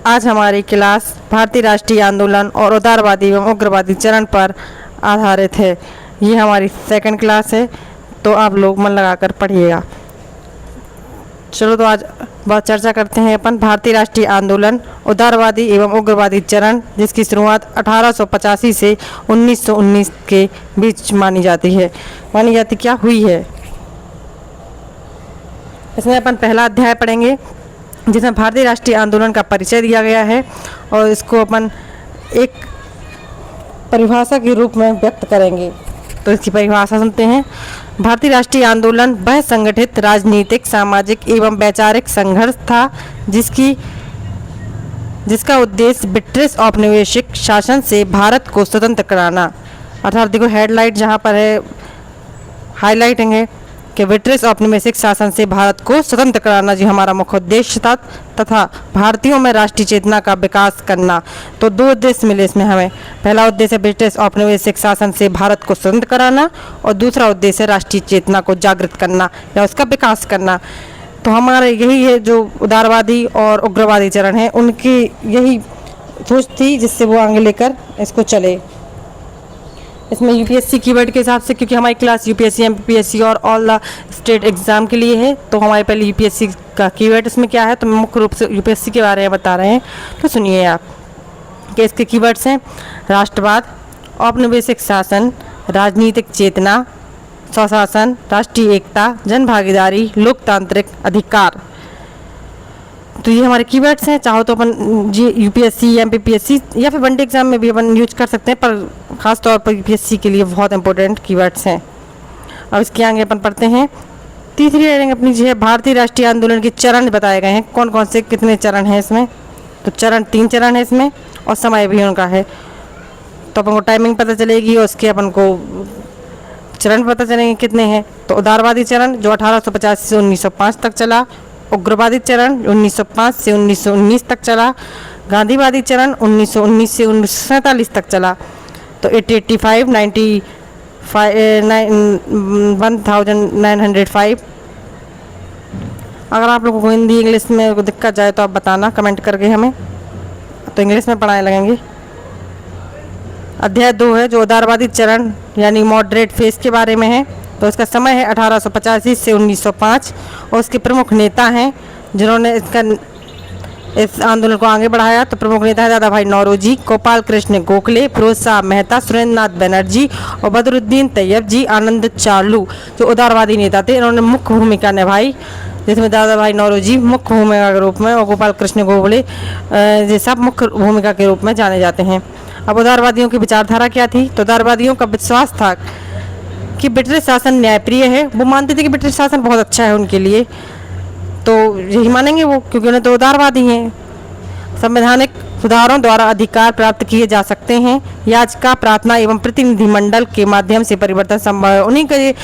आज हमारी क्लास भारतीय राष्ट्रीय आंदोलन और उदारवादी एवं उग्रवादी चरण पर आधारित है। ये हमारी सेकंड क्लास है, तो आप लोग मन लगाकर पढ़िएगा। चलो तो आज बहुत चर्चा करते हैं अपन भारतीय राष्ट्रीय आंदोलन, उदारवादी एवं उग्रवादी चरण, जिसकी शुरुआत 1885 से 1919 के बीच मानी जाती क्या हुई है। इसमें अपन पहला अध्याय पढ़ेंगे, जिसमें भारतीय राष्ट्रीय आंदोलन का परिचय दिया गया है और इसको अपन एक परिभाषा के रूप में व्यक्त करेंगे। तो इसकी परिभाषा सुनते हैं। भारतीय राष्ट्रीय आंदोलन वह संगठित राजनीतिक, सामाजिक एवं वैचारिक संघर्ष था जिसका उद्देश्य ब्रिटिश औपनिवेशिक शासन से भारत को स्वतंत्र कराना। अर्थात देखो हेडलाइट जहाँ पर है, हाईलाइटिंग है कि ब्रिटिश औपनिवेशिक शासन से भारत को स्वतंत्र कराना जी हमारा मुख्य उद्देश्य था, तथा भारतीयों में राष्ट्रीय चेतना का विकास करना। तो दो उद्देश्य मिले इसमें हमें। पहला उद्देश्य ब्रिटिश औपनिवेशिक शासन से भारत को स्वतंत्र कराना और दूसरा उद्देश्य राष्ट्रीय चेतना को जागृत करना या उसका विकास करना। तो हमारे यही है जो उदारवादी और उग्रवादी चरण है, उनकी यही सोच थी जिससे वो आगे लेकर इसको चले। इसमें यूपीएससी कीवर्ड के हिसाब से, क्योंकि हमारी क्लास यूपीएससी, एमपीएससी और ऑल द स्टेट एग्जाम के लिए है, तो हमारे पहले यूपीएससी का कीवर्ड इसमें क्या है, तो मुख्य रूप से यूपीएससी के बारे में बता रहे हैं। तो सुनिए आप कि इसके कीवर्ड्स हैं राष्ट्रवाद, औपनिवेशिक शासन, राजनीतिक चेतना, स्वशासन, राष्ट्रीय एकता, जन भागीदारी, लोकतांत्रिक अधिकार। तो ये हमारे कीवर्ड्स हैं। चाहो तो अपन जी यूपीएससी, एमपीएससी या फिर वनडे एग्जाम में भी अपन यूज कर सकते हैं, पर खास तौर पर यूपीएससी के लिए बहुत इंपॉर्टेंट कीवर्ड्स हैं। अब इसके आगे अपन पढ़ते हैं। तीसरी हेडिंग अपनी जो है भारतीय राष्ट्रीय आंदोलन के चरण बताए गए हैं, कौन कौन से कितने चरण हैं इसमें। तो तीन चरण है इसमें और समय भी उनका है, तो अपन को टाइमिंग पता चलेगी और उसके अपन को चरण पता चलेंगे कितने हैं। तो उदारवादी चरण जो 1885 से 1905 तक चला, उग्रवादी चरण 1905 से 1919 तक चला, गांधीवादी चरण 1919 से 1947 तक चला। तो 1885, 1905। अगर आप लोगों को हिंदी इंग्लिश में दिक्कत जाए तो आप बताना कमेंट करके हमें, तो इंग्लिश में पढ़ाने लगेंगे। अध्याय 2 है जो उदारवादी चरण यानी मॉडरेट फेज के बारे में है। तो इसका समय है 1885 से 1905 और उसके प्रमुख नेता हैं जिन्होंने इस आंदोलन को आगे बढ़ाया। तो प्रमुख नेता है दादा भाई नौरोजी, गोपाल कृष्ण गोखले, फिरोज शाह मेहता, सुरेंद्र नाथ बनर्जी और बदरुद्दीन तैयब जी, आनंद चार्लू जो उदारवादी नेता थे। इन्होंने मुख्य भूमिका निभाई, जिसमें दादा भाई नौरोजी मुख्य भूमिका के रूप में और गोपाल कृष्ण गोखले ये सब मुख्य भूमिका के रूप में जाने जाते हैं। अब उदारवादियों की विचारधारा क्या थी। तो उदारवादियों का विश्वास था कि ब्रिटिश शासन न्यायप्रिय है। वो मानते थे कि ब्रिटिश शासन बहुत अच्छा है उनके लिए, तो यही मानेंगे वो, क्योंकि उन्हें तो उदारवादी हैं। संवैधानिक सुधारों द्वारा अधिकार प्राप्त किए जा सकते हैं। याचिका, प्रार्थना एवं प्रतिनिधिमंडल के माध्यम से परिवर्तन संभव है। उन्हीं का ये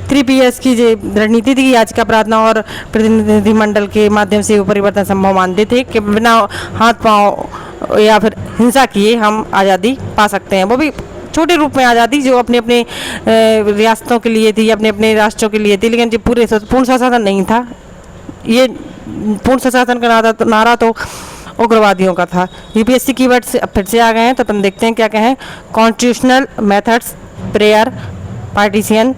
3PS की जो रणनीति थी, याचिका, प्रार्थना और प्रतिनिधिमंडल के माध्यम से वो परिवर्तन संभव मानते थे कि बिना हाथ पाँव या फिर हिंसा किए हम आज़ादी पा सकते हैं। वो भी छोटे रूप में आज़ादी जो अपने अपने रियासतों के लिए थी, अपने अपने राष्ट्रों के लिए थी, लेकिन जो पूर्ण स्वशासन नहीं था। ये पूर्ण स्वशासन का नारा तो उग्रवादियों का था। यूपीएससी कीवर्ड से फिर से आ गए हैं, तो अपन देखते हैं क्या क्या है। Constitutional methods, prayer, partition,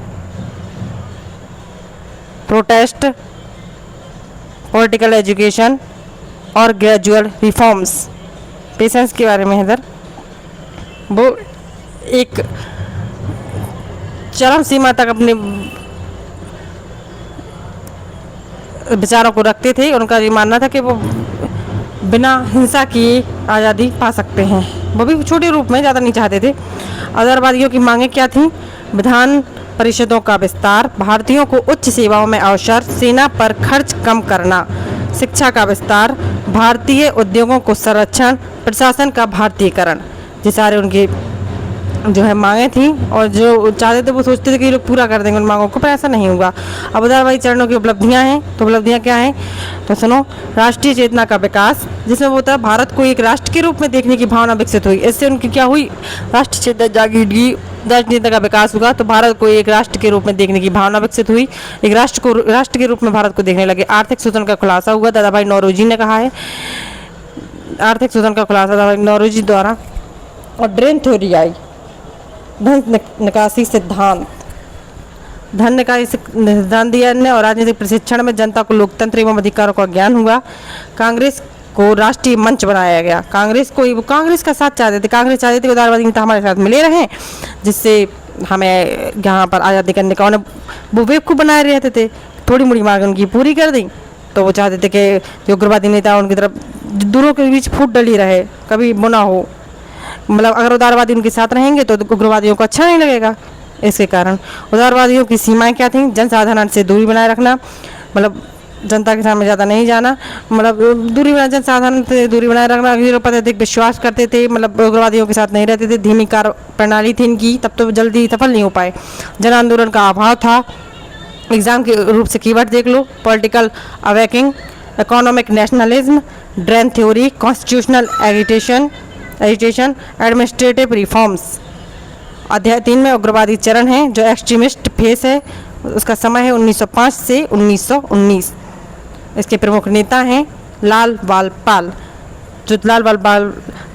protest, political education और ग्रेजुअल रिफॉर्म्स। पेशेंस के बारे में इधर वो एक चरम सीमा तक अपने विचारों को रखते थे। उनका ये मानना था कि वो बिना हिंसा किए आज़ादी पा सकते हैं। वो भी छोटे रूप में, ज़्यादा नहीं चाहते थे। उदारवादियों की मांगें क्या थीं। विधान परिषदों का विस्तार, भारतीयों को उच्च सेवाओं में अवसर, सेना पर खर्च कम करना, शिक्षा का विस्तार, भारतीय उद्योगों को संरक्षण, प्रशासन का भारतीयकरण। ये सारे उनके जो है मांगे थी, और जो चाहते थे वो सोचते थे कि ये लोग पूरा कर देंगे उन मांगों को, पर ऐसा नहीं होगा। अब उदारवादी चरणों की उपलब्धियां हैं। तो उपलब्धियां क्या हैं, तो सुनो। राष्ट्रीय चेतना का विकास, जिसमें वो था भारत को एक राष्ट्र के रूप में देखने की भावना विकसित हुई। इससे उनकी क्या हुई, राष्ट्रीय चेतना जागेगी, राजनीति का विकास हुआ, तो भारत को एक राष्ट्र के रूप में देखने की भावना विकसित हुई। एक राष्ट्र के रूप में भारत को देखने लगे। आर्थिक शोषण का खुलासा हुआ, दादा भाई नौरोजी ने कहा है। आर्थिक शोषण का खुलासा था नौरोजी द्वारा। और ड्रेन थ्योरी आई, धन निकासी सिद्धांत, धन निकासी सिद्धांत दिया इनने। और राजनीतिक प्रशिक्षण में जनता को लोकतंत्र एवं अधिकारों का ज्ञान हुआ। कांग्रेस को राष्ट्रीय मंच बनाया गया। कांग्रेस का साथ चाहते थे, कांग्रेस चाहती थी उदारवादी नेता हमारे साथ मिले रहें, जिससे हमें यहाँ पर आज़ादी करने का, उन्हें वो बेवकूफ़ बनाए रहते थे, थोड़ी मोड़ी मांग उनकी पूरी कर दी। तो वो चाहते थे कि जो उग्रवादी नेता उनकी तरफ दूरों के बीच फूट डली रहे, कभी वो ना हो। मतलब अगर उदारवादी उनके साथ रहेंगे तो उग्रवादियों को अच्छा नहीं लगेगा। इसके कारण उदारवादियों की सीमाएं क्या थीं? जनसाधारण से दूरी बनाए रखना, मतलब जनता के सामने ज़्यादा नहीं जाना, मतलब जनसाधारण से दूरी बनाए रखना, हीरो पर अधिक विश्वास करते थे, मतलब उग्रवादियों के साथ नहीं रहते थे। धीमी कार्य प्रणाली थी इनकी, तब तो जल्दी सफल नहीं हो पाए। जन आंदोलन का अभाव था। एग्जाम के रूप से कीवर्ड देख लो: political awakening, economic nationalism, drain theory, constitutional agitation, administrative reforms. अध्याय 3 में उग्रवादी चरण है, जो एक्सट्रीमिस्ट फेस है, उसका समय है 1905 से 1919। इसके प्रमुख नेता हैं लाल बाल पाल, जो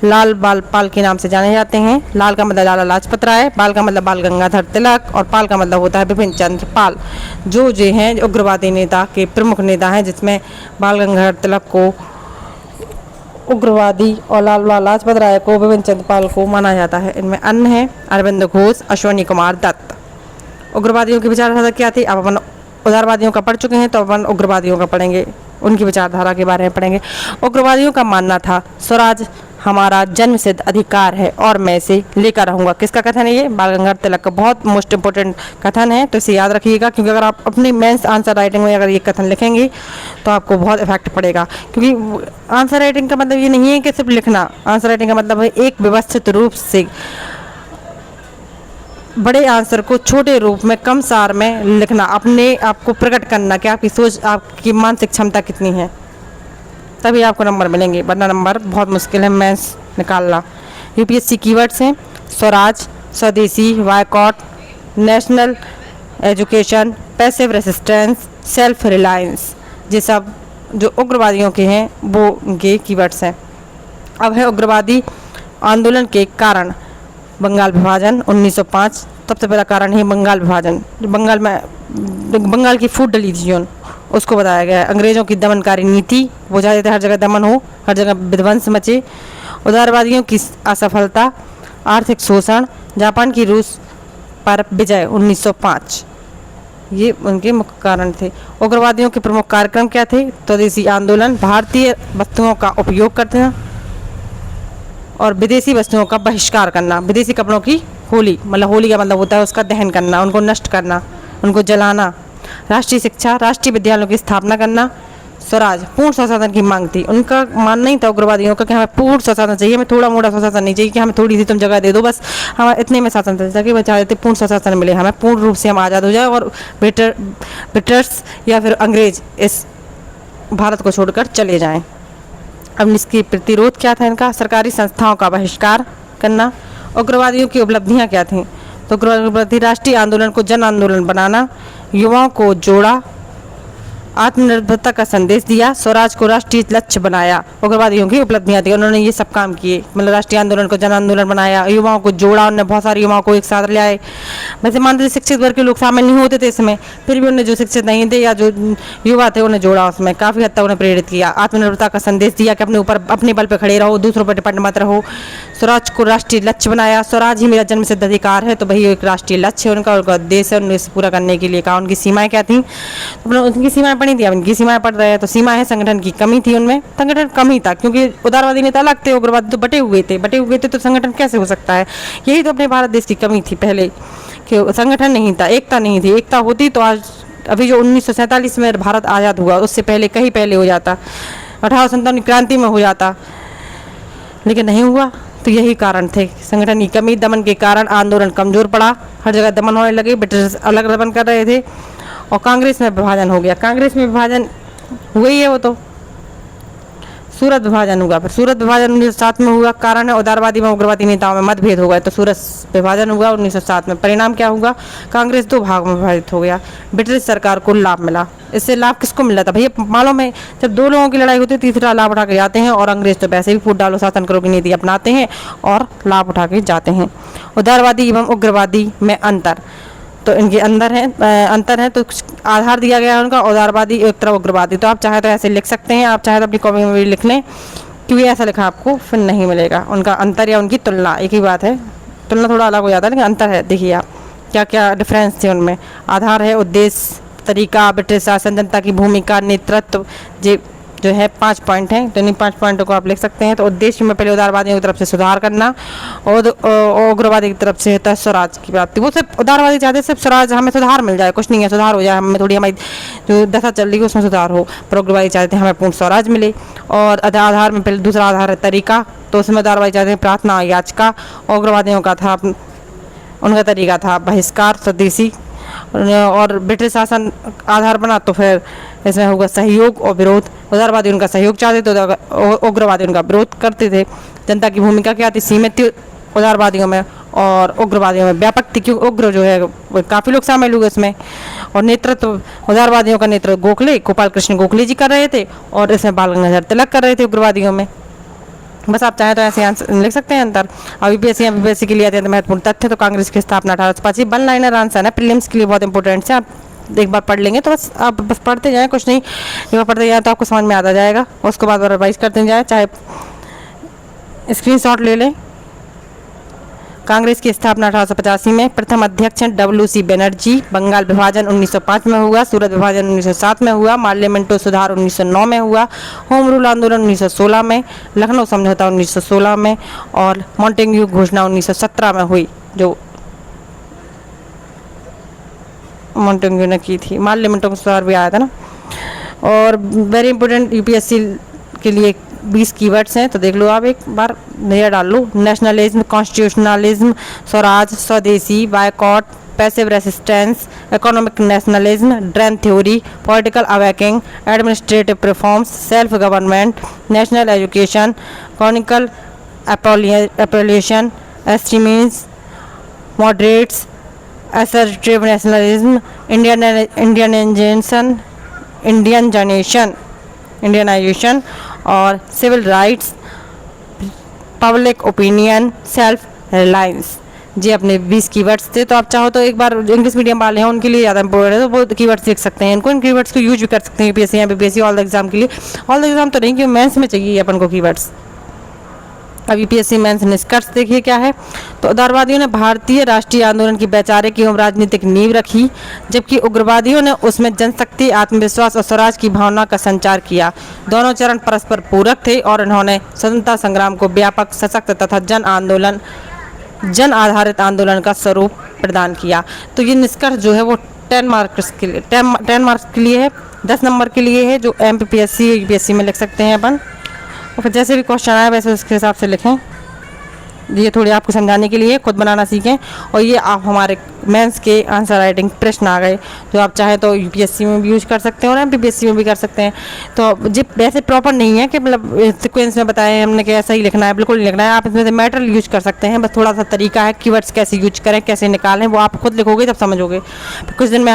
लाल बाल पाल के नाम से जाने जाते हैं। लाल का मतलब लाला लाजपत राय, बाल का मतलब बाल गंगाधर तिलक, और पाल का मतलब होता है बिपिन चंद्र पाल, जो हैं उग्रवादी नेता के प्रमुख नेता हैं, जिसमें बाल गंगाधर तिलक को उग्रवादी और लाला लाजपत राय को, बिपिन चंद्र पाल को माना जाता है। इनमें अन्य हैं अरविंद घोष, अश्वनी कुमार दत्त। उग्रवादियों की विचारधारा क्या थी? अब अपन उदारवादियों का पढ़ चुके हैं, तो अपन उग्रवादियों का पढ़ेंगे, उनकी विचारधारा के बारे में पढ़ेंगे। उग्रवादियों का मानना था स्वराज हमारा जन्मसिद्ध अधिकार है और मैं इसे लेकर रहूंगा। किसका कथन है ये? बाल गंगाधर तिलक का। बहुत मोस्ट इंपोर्टेंट कथन है, तो इसे याद रखिएगा, क्योंकि अगर आप अपनी मेंस आंसर राइटिंग में अगर ये कथन लिखेंगे तो आपको बहुत इफेक्ट पड़ेगा। क्योंकि आंसर राइटिंग का मतलब ये नहीं है कि सिर्फ लिखना, आंसर राइटिंग का मतलब है एक व्यवस्थित रूप से बड़े आंसर को छोटे रूप में कम सार में लिखना, अपने आप को प्रकट करना कि आपकी सोच, आपकी मानसिक क्षमता कितनी है, तभी आपको नंबर मिलेंगे, वरना नंबर बहुत मुश्किल है मेंस निकालना। यूपीएससी कीवर्ड्स हैं: Swaraj, swadeshi, boycott, national education, passive resistance, self reliance. ये सब जो उग्रवादियों के हैं वो उनके कीवर्ड्स हैं। अब है उग्रवादी आंदोलन के कारण। बंगाल विभाजन 1905, सबसे पहला कारण है बंगाल विभाजन। बंगाल की फूट डली थी जो, उसको बताया गया है। अंग्रेज़ों की दमनकारी नीति, वो चाहते थे हर जगह दमन हो, हर जगह विध्वंस मचे। उदारवादियों की असफलता, आर्थिक शोषण, जापान की रूस पर विजय 1905, ये उनके मुख्य कारण थे। उग्रवादियों के प्रमुख कार्यक्रम क्या थे? स्वदेशी आंदोलन, भारतीय वस्तुओं का उपयोग करना और विदेशी वस्तुओं का बहिष्कार करना। विदेशी कपड़ों की होली, मतलब होली का मतलब होता है उसका दहन करना, उनको नष्ट करना, उनको जलाना। राष्ट्रीय शिक्षा, राष्ट्रीय विद्यालयों की स्थापना करना। स्वराज, पूर्ण स्वशासन की मांग थी। उनका मानना ही था उग्रवादियों का कि हमें पूर्ण स्वशासन चाहिए, हमें थोड़ा मोड़ा स्वशासन नहीं चाहिए कि हमें थोड़ी सी तुम जगह दे दो, बस हमें इतने में शासन चल सके। वो चाहते थे पूर्ण स्वशासन मिले, हमें पूर्ण रूप से हम आज़ाद हो जाए और ब्रिटिश या फिर अंग्रेज इस भारत को छोड़कर चले जाएं। अब इसकी प्रतिरोध क्या था इनका? सरकारी संस्थाओं का बहिष्कार करना। उग्रवादियों की उपलब्धियां क्या थीं? तो उग्रवादी राष्ट्रीय आंदोलन को जन आंदोलन बनाना, युवाओं को जोड़ा, आत्मनिर्भरता का संदेश दिया, स्वराज को राष्ट्रीय लक्ष्य बनाया। उग्रवादियों की उपलब्धियां थी, उन्होंने ये सब काम किए, मतलब राष्ट्रीय आंदोलन को जन आंदोलन बनाया, युवाओं को जोड़ा, उन्होंने बहुत सारे युवाओं को एक साथ ले आए। वैसे मानते थे शिक्षित वर्ग के लोग शामिल नहीं होते थे इसमें, फिर भी उन्हें जो शिक्षित नहीं थे या जो युवा थे उन्हें जोड़ा, उसमें काफ़ी हद तक उन्हें प्रेरित किया। आत्मनिर्भरता का संदेश दिया कि अपने ऊपर अपने बल पर खड़े रहो, दूसरों पर डिपेंड मत रहो। स्वराज को राष्ट्रीय लक्ष्य बनाया, स्वराज ही मेरा जन्मसिद्ध अधिकार है, तो वही एक राष्ट्रीय लक्ष्य है उनका, उनका उद्देश्य है, उन्हें पूरा करने के लिए कहा। उनकी सीमाएं क्या थी? उनकी सीमाएं पड़ी थी, अब उनकी सीमाएं पड़ रहे हैं। तो सीमा है संगठन की कमी थी, उनमें संगठन कम ही था, क्योंकि उदारवादी नेता अलग थे, उग्रवादी तो बटे हुए थे तो संगठन कैसे हो सकता है? यही तो अपने भारत देश की कमी थी पहले, कि संगठन नहीं था, एकता नहीं थी। एकता होती तो आज अभी जो 1947 में भारत आज़ाद हुआ उससे पहले कहीं पहले हो जाता, 1857 की क्रांति में हो जाता, लेकिन नहीं हुआ। तो यही कारण थे, संगठन की कमी, दमन के कारण आंदोलन कमजोर पड़ा, हर जगह दमन होने लगे, ब्रिटिश अलग दमन कर रहे थे और कांग्रेस में विभाजन हो गया। कांग्रेस में विभाजन हुई है वो तो। सूरत विभाजन हुआ। फिर सूरत विभाजन 1907 में हुआ। कारण है उदारवादी व उग्रवादी नेताओं में मतभेद हो गए, तो सूरत विभाजन हुआ 1907 में। परिणाम क्या हुआ? कांग्रेस 2 भाग में विभाजित हो गया। ब्रिटिश सरकार को लाभ मिला। इससे लाभ किसको मिला था भैया? मालूम है, जब 2 लोगों की लड़ाई होती है तीसरा लाभ उठा के जाते हैं, और अंग्रेज तो वैसे भी फूट डालो शासन करो की नीति अपनाते हैं और लाभ उठा के जाते हैं। उदारवादी एवं उग्रवादी में अंतर, तो इनके अंतर है तो आधार दिया गया है उनका उदारवादी एक तरफ उग्रवादी। तो आप चाहे तो ऐसे लिख सकते हैं, आप चाहे तो अपनी कॉपी में भी लिख लें, क्योंकि ऐसा लिखा आपको फिर नहीं मिलेगा। उनका अंतर या उनकी तुलना एक ही बात है, तुलना थोड़ा अलग हो जाता है लेकिन अंतर है। देखिए आप क्या क्या डिफरेंस थे उनमें। आधार है उद्देश्य, तरीका, ब्रिटिश शासन, जनता की भूमिका, नेतृत्व, जो है 5 पॉइंट हैं, तो इन 5 पॉइंटों को आप लिख सकते हैं। तो उद्देश्य में पहले उदारवादियों की तरफ से सुधार करना, और उग्रवादी की तरफ से होता है स्वराज की प्राप्ति। वो सिर्फ उदारवादी चाहते हैं सिर्फ स्वराज, हमें सुधार मिल जाए, कुछ नहीं है, सुधार हो जाए, हमें थोड़ी हमारी जो दशा चल रही है उसमें सुधार हो। पर उग्रवादी चाहते हैं हमें पूर्ण स्वराज मिले। और आधार में पहले दूसरा आधार है तरीका, तो उसमें उदारवादी चाहते हैं प्रार्थना याचिका, उग्रवादियों का था उनका तरीका था बहिष्कार स्वदेशी। और ब्रिटिश शासन आधार बना तो फिर इसमें होगा सहयोग और विरोध। उदारवादी उनका सहयोग चाहते थे तो उग्रवादी उनका विरोध करते थे। जनता की भूमिका क्या थी? सीमित थी उदारवादियों में, और उग्रवादियों में व्यापक थी, क्योंकि उग्र जो है काफ़ी लोग शामिल हुए इसमें। और नेतृत्व उदारवादियों का नेतृत्व गोपाल कृष्ण गोखले जी कर रहे थे, और इसमें बाल गंगाधर तिलक कर रहे थे उग्रवादियों में। बस आप चाहें तो ऐसे आंसर लिख सकते हैं अंतर। अब यूपीएससी के लिए आते हैं तो महत्वपूर्ण तथ्य, तो कांग्रेस की स्थापना 1885। 1 लाइनर आंसर है, प्रीलिम्स के लिए बहुत इंपॉर्टेंट है। आप एक बार पढ़ लेंगे तो बस आप पढ़ते जाएं, कुछ नहीं, एक बार पढ़ते जाएं तो आपको समझ में आता जाएगा। उसके बाद रिवाइज करते जाएं, चाहे स्क्रीनशॉट ले लें। कांग्रेस की स्थापना 1885 में। प्रथम अध्यक्ष हैं WC बनर्जी। बंगाल विभाजन 1905 में हुआ। सूरत विभाजन 1907 में हुआ। मार्लियामेंटो सुधार 1909 में हुआ। होम रूल आंदोलन 1916 में। लखनऊ समझौता 1916 में। और मॉन्टेग्यू घोषणा 1917 में हुई, जो मॉन्टेग्यू ने की थी। मार्लियामेंटो का सुधार भी आया था ना। और वेरी इंपॉर्टेंट यूपीएससी के लिए 20 कीवर्ड्स हैं, तो देख लो आप, एक बार नया डाल लो। Nationalism, constitutionalism, swaraj, swadeshi, boycott, passive resistance, economic nationalism, drain theory, political awakening, administrative reforms, self government, national education, कॉनिकल एप्रोलिएशन, extremism, moderates, assertive nationalism, Indianisation, और civil rights, public opinion, self reliance. जी अपने 20 कीवर्ड्स थे। तो आप चाहो तो एक बार इंग्लिश मीडियम वाले हैं उनके लिए ज़्यादा इंपॉर्टेंट है, तो वो कीवर्ड्स लिख सकते हैं। इन कीवर्ड्स को यूज भी कर सकते हैं यूपीएससी या बीपीएससी ऑल द एग्जाम के लिए। ऑल द एग्जाम तो नहीं, क्योंकि मेंस में चाहिए अपन को कीवर्ड्स। अब यूपीएससी मेंस निष्कर्ष देखिए क्या है। तो उदारवादियों ने भारतीय राष्ट्रीय आंदोलन की वैचारिक एवं राजनीतिक नींव रखी, जबकि उग्रवादियों ने उसमें जनशक्ति, आत्मविश्वास और स्वराज की भावना का संचार किया। दोनों चरण परस्पर पूरक थे और इन्होंने स्वतंत्रता संग्राम को व्यापक, सशक्त तथा जन आधारित आंदोलन का स्वरूप प्रदान किया। तो ये निष्कर्ष जो है वो 10 मार्क्स के लिए है, 10 नंबर के लिए है, जो एमपीएससी यूपीएससी में लिख सकते हैं अपन। और फिर जैसे भी क्वेश्चन आया वैसे उसके हिसाब से लिखें। ये थोड़ी आपको समझाने के लिए खुद बनाना सीखें। और ये आप हमारे मेंस के आंसर राइटिंग प्रश्न आ गए, जो आप चाहे तो यूपीएससी में भी यूज कर सकते हैं और एमपीएससी में भी कर सकते हैं। तो जी वैसे प्रॉपर नहीं है कि मतलब सिक्वेंस में बताया हमने कि ऐसा ही लिखना है, बिल्कुल नहीं लिखना है। आप इसमें से मैटर यूज कर सकते हैं, बस थोड़ा सा तरीका है, कीवर्ड्स कैसे यूज करें, कैसे निकालें, वो आप खुद लिखोगे तब समझोगे। कुछ दिन में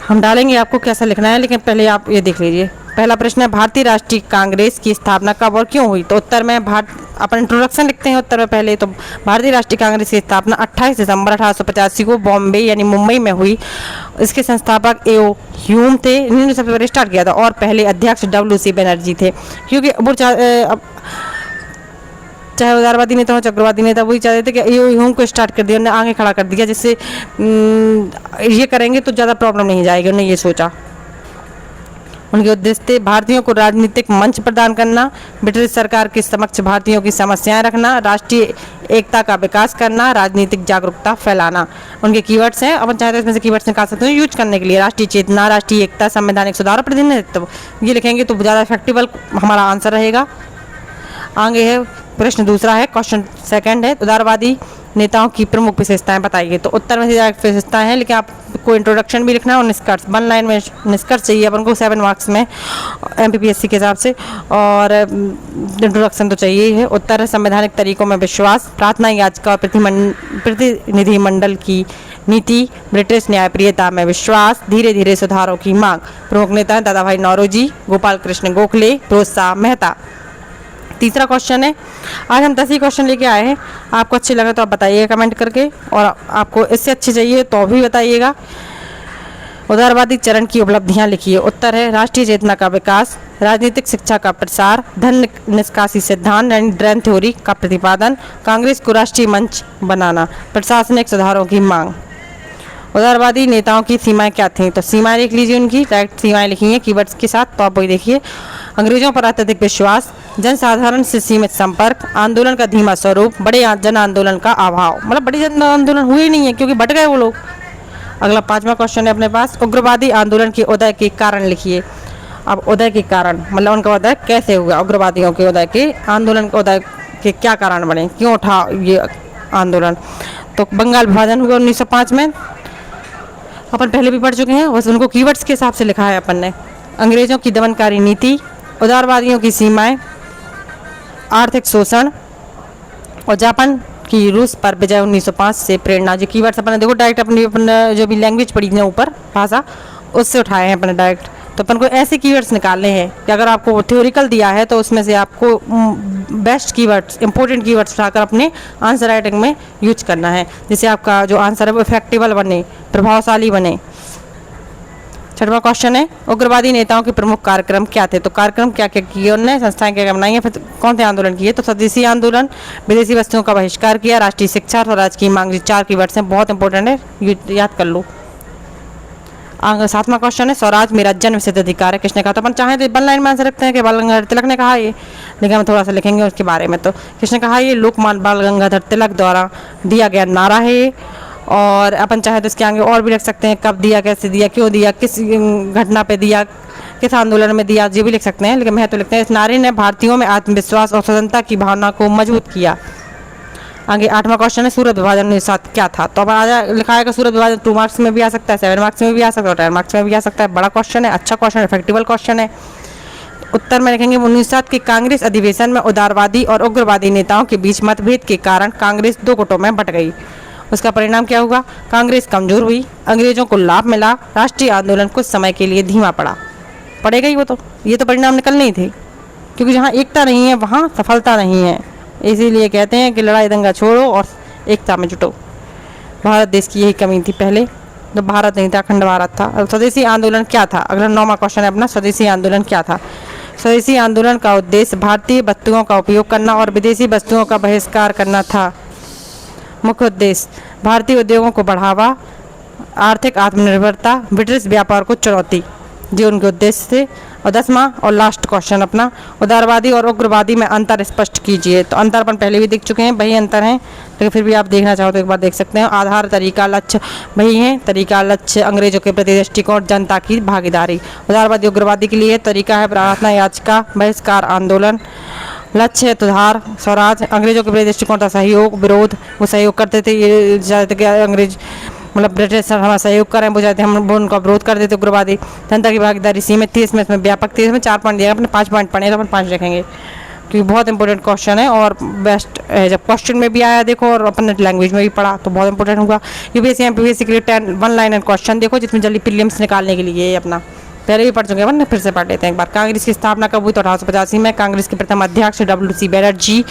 हम डालेंगे आपको कैसा लिखना है, लेकिन पहले आप ये देख लीजिए। पहला प्रश्न है, भारतीय राष्ट्रीय कांग्रेस की स्थापना कब और क्यों हुई? तो उत्तर में अपन इंट्रोडक्शन लिखते हैं उत्तर में पहले। तो भारतीय राष्ट्रीय कांग्रेस की स्थापना 28 दिसंबर 1885 को बॉम्बे यानी मुंबई में हुई। इसके संस्थापक एओ ह्यूम थे, इन्होंने सबसे पहले स्टार्ट किया था, और पहले अध्यक्ष WC बनर्जी थे। क्योंकि वो चाहे उदारवादी नेता हो चक्रवादी नेता, वही चाहते थे कि ह्यूम को स्टार्ट कर दिया, उन्होंने आगे खड़ा कर दिया, जिससे ये करेंगे तो ज़्यादा प्रॉब्लम नहीं जाएगी, उन्होंने ये सोचा। उनके उद्देश्य थे भारतीयों को राजनीतिक मंच प्रदान करना, ब्रिटिश सरकार के समक्ष भारतीयों की समस्याएं रखना, राष्ट्रीय एकता का विकास करना, राजनीतिक जागरूकता फैलाना। उनके कीवर्ड्स हैं, अपन चाहे तो इसमें से कीवर्ड्स निकाल सकते हैं यूज करने के लिए। राष्ट्रीय चेतना, राष्ट्रीय एकता, संवैधानिक सुधार और प्रतिनिधित्व, ये लिखेंगे तो ज़्यादा इफेक्टिव हमारा आंसर रहेगा। आगे है प्रश्न दूसरा है, क्वेश्चन सेकंड है, उदारवादी नेताओं की प्रमुख विशेषताएं बताइए। तो उत्तर में से डायरेक्ट विशेषताएं हैं, लेकिन आपको इंट्रोडक्शन भी लिखना है और निष्कर्ष, 1 लाइन में निष्कर्ष चाहिए अपन को 7 मार्क्स में MPPSC के हिसाब से, और इंट्रोडक्शन तो चाहिए ही है। उत्तर है संवैधानिक तरीकों में विश्वास, प्रार्थना याचिका और प्रतिनिधिमंडल की नीति, ब्रिटिश न्यायप्रियता में विश्वास, धीरे धीरे सुधारों की मांग। प्रमुख नेता हैं दादा भाई नौरोजी, गोपाल कृष्ण गोखले, फिरोज शाह मेहता। तीसरा क्वेश्चन है, आज हम 10 ही क्वेश्चन लेके आए हैं, आपको अच्छे लगे तो आप बताइएगा कमेंट करके, और आपको इससे अच्छे चाहिए तो भी बताइएगा। उदारवादी चरण की उपलब्धियां लिखिए। उत्तर है राष्ट्रीय चेतना का विकास, राजनीतिक शिक्षा का प्रसार, धन निष्कासी सिद्धांत यानी ड्रेन थ्योरी का प्रतिपादन, कांग्रेस को राष्ट्रीय मंच बनाना, प्रशासनिक सुधारों की मांग। उदारवादी नेताओं की सीमाएं क्या थीं? तो सीमाएं लिख लीजिए उनकी, डायरेक्ट सीमाएं लिखी हैं कीवर्ड्स के साथ, तो आप वही देखिए। अंग्रेजों पर अत्यधिक विश्वास, जनसाधारण से सीमित संपर्क, आंदोलन का धीमा स्वरूप, बड़े जन आंदोलन का अभाव। मतलब बड़े जन आंदोलन हुए नहीं है क्योंकि बट गए वो लोग। अगला 5वां क्वेश्चन है अपने पास, उग्रवादी आंदोलन के उदय के कारण लिखिए। अब उदय के कारण मतलब उनका उदय कैसे हुआ, उग्रवादियों के उदय के, आंदोलन के उदय के क्या कारण बने, क्यों उठा ये आंदोलन? तो बंगाल विभाजन हुआ 1905 में, अपन पहले भी पढ़ चुके हैं, बस उनको कीवर्ड्स के हिसाब से लिखा है अपन ने। अंग्रेजों की दमनकारी नीति, उदारवादियों की सीमाएं, आर्थिक शोषण और जापान की रूस पर विजय 1905 से प्रेरणा। जो कीवर्ड्स अपन ने देखो डायरेक्ट अपनी जो भी लैंग्वेज पढ़ी है ऊपर भाषा, उससे उठाए हैं अपने डायरेक्ट। तो अपन को ऐसे कीवर्ड्स निकालने हैं कि अगर आपको थ्योरिकल दिया है तो उसमें से आपको बेस्ट कीवर्ड्स, इंपॉर्टेंट कीवर्ड्स उठाकर अपने आंसर राइटिंग में यूज करना है, जिससे आपका जो आंसर है वो इफेक्टिवल बने, प्रभावशाली बने। 6वां क्वेश्चन है, उग्रवादी नेताओं के प्रमुख कार्यक्रम क्या थे? तो कार्यक्रम क्या क्या किए उन्होंने, संस्थाएं क्या क्या बनाई हैं, फिर कौन से आंदोलन किए? तो स्वदेशी आंदोलन, विदेशी वस्तुओं का बहिष्कार किया, राष्ट्रीय शिक्षा, स्वराज की मांग। 4 कीवर्ड्स हैं, बहुत इंपॉर्टेंट है, याद कर लो। 7वां क्वेश्चन है, स्वराज मेरा जन्म सिद्ध अधिकार है, किसने कहा? तो अपन चाहें तो 1 लाइन में आंसर रखते हैं कि बाल गंगाधर तिलक ने कहा ये, लेकिन हम थोड़ा सा लिखेंगे उसके बारे में। तो किसने कहा? ये लोकमान्य बाल गंगाधर तिलक द्वारा दिया गया नारा है। और अपन चाहे तो इसके आगे और भी लिख सकते हैं, कब दिया, कैसे दिया, क्यों दिया, किस घटना पे दिया, किस आंदोलन में दिया, ये भी लिख सकते हैं, लेकिन मैं तो लिखते हैं इस नारे ने भारतीयों में आत्मविश्वास और स्वतंत्रता की भावना को मजबूत किया। आगे 8वां क्वेश्चन है, सूरत विभाजन 1907 क्या था? तो अब लिखा है कि सूरत विभाजन 2 मार्क्स में भी आ सकता है, 7 मार्क्स में भी आ सकता है, 10 मार्क्स में भी आ सकता है। बड़ा क्वेश्चन है, अच्छा क्वेश्चन है, इफेक्टिवल क्वेश्चन है। उत्तर में लिखेंगे 1907 के कांग्रेस अधिवेशन में उदारवादी और उग्रवादी नेताओं के बीच मतभेद के कारण कांग्रेस 2 गुटों में बंट गई। उसका परिणाम क्या हुआ? कांग्रेस कमजोर हुई, अंग्रेजों को लाभ मिला, राष्ट्रीय आंदोलन कुछ समय के लिए धीमा पड़ेगा ही वो तो, ये तो परिणाम निकलने ही थे, क्योंकि जहाँ एकता नहीं है वहाँ सफलता नहीं है। इसीलिए कहते हैं कि लड़ाई दंगा छोड़ो और एकता में जुटो। भारत देश की यही कमी थी पहले, तो भारत नहीं था, अखंड भारत था। अब स्वदेशी आंदोलन क्या था? अगला 9वां क्वेश्चन है अपना, स्वदेशी आंदोलन क्या था? स्वदेशी आंदोलन का उद्देश्य भारतीय वस्तुओं का उपयोग करना और विदेशी वस्तुओं का बहिष्कार करना था। मुख्य उद्देश्य भारतीय उद्योगों को बढ़ावा, आर्थिक आत्मनिर्भरता, ब्रिटिश व्यापार को चुनौती, जो उनके उद्देश्य थे। और 10वां और लास्ट क्वेश्चन अपना, उदारवादी और उग्रवादी में अंतर स्पष्ट कीजिए। तो अंतर अपन पहले भी देख चुके हैं, वही अंतर हैं, लेकिन फिर भी आप देखना चाहो तो एक बार देख सकते हैं। आधार, तरीका, लक्ष्य वही है। तरीका, लक्ष्य अंग्रेजों के प्रति दृष्टिकोण, जनता की भागीदारी। उदारवादी उग्रवादी के लिए तरीका है प्रार्थना याचिका, बहिष्कार, आंदोलन। लक्ष्य है सुधार, स्वराज अंग्रेजों के प्रति दृष्टिकोण था सहयोग, विरोध, वो सहयोग करते थे, ये चाहते कि अंग्रेज मतलब ब्रिटिश हमारा सहयोग करें, वो चाहते हम उनका विरोध कर देते। उग्रवादी जनता की भागीदारी सीमित थी, इसमें व्यापक थी। इसमें 4 पॉइंट दिया, अपने 5 पॉइंट पढ़े तो अपन 5 लिखेंगे, क्योंकि बहुत इंपॉर्टेंट क्वेश्चन है और बेस्ट है। जब क्वेश्चन में भी आया देखो और अपन लैंग्वेज में भी पढ़ा तो बहुत इंपॉर्टेंट होगा। यूपीएससी एमपीएससी के लिए 1 लाइन क्वेश्चन देखो, जिसमें जल्दी प्रीलिम्स निकालने के लिए अपना पहले भी पढ़ चुके हैं, फिर से पढ़ लेते हैं एक बार। कांग्रेस की स्थापना कब हुई? तो 1885 में। कांग्रेस के प्रथम अध्यक्ष WC बैनर्जी।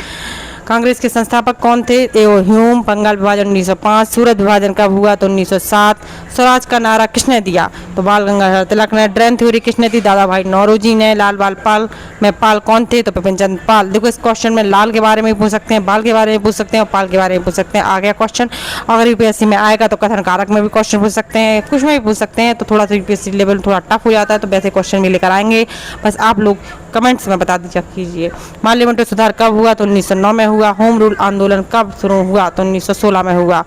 कांग्रेस के संस्थापक कौन थे? एओ ह्यूम। बंगाल विभाजन 1905। सूरत विभाजन कब हुआ? तो 1907। स्वराज का नारा किसने दिया? तो बाल गंगाधर तिलक ने। ड्रेन थ्योरी किसने दी? दादा भाई नौरोजी ने। लाल बाल पाल में पाल कौन थे? तो बिपिन चंद्र पाल। देखो इस क्वेश्चन में लाल के बारे में पूछ सकते हैं, बाल के बारे में पूछ सकते हैं और पाल के बारे में पूछ सकते हैं। आ गया क्वेश्चन। अगर यूपीएससी में आएगा तो कथन कारक में भी क्वेश्चन पूछ सकते हैं, कुछ में भी पूछ सकते हैं। तो थोड़ा सा यूपीएससी लेवल थोड़ा टफ हो जाता है, तो वैसे क्वेश्चन भी लेकर आएंगे। बस आप लोग कमेंट्स में बता दीजिए कीजिए। पार्लियामेंट्री सुधार कब हुआ? तो 1909 में हुआ। होम रूल आंदोलन कब शुरू हुआ? तो 1916 में हुआ।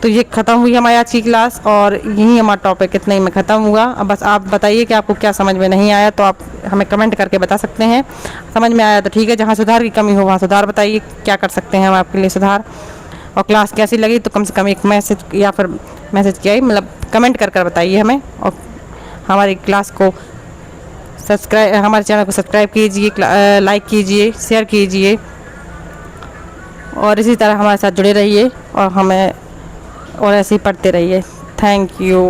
तो ये खत्म हुई हमारी आज की क्लास और यही हमारा टॉपिक इतना ही में ख़त्म हुआ। अब बस आप बताइए कि आपको क्या समझ में नहीं आया, तो आप हमें कमेंट करके बता सकते हैं। समझ में आया तो ठीक है, जहाँ सुधार की कमी हो वहाँ सुधार बताइए, क्या कर सकते हैं हम आपके लिए सुधार। और क्लास कैसी लगी तो कम से कम एक मैसेज या फिर मैसेज किया ही मतलब कमेंट कर कर बताइए हमें। और हमारी क्लास को हमारे चैनल को सब्सक्राइब कीजिए, लाइक कीजिए, शेयर कीजिए और इसी तरह हमारे साथ जुड़े रहिए और हमें और ऐसे ही पढ़ते रहिए। Thank you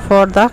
for the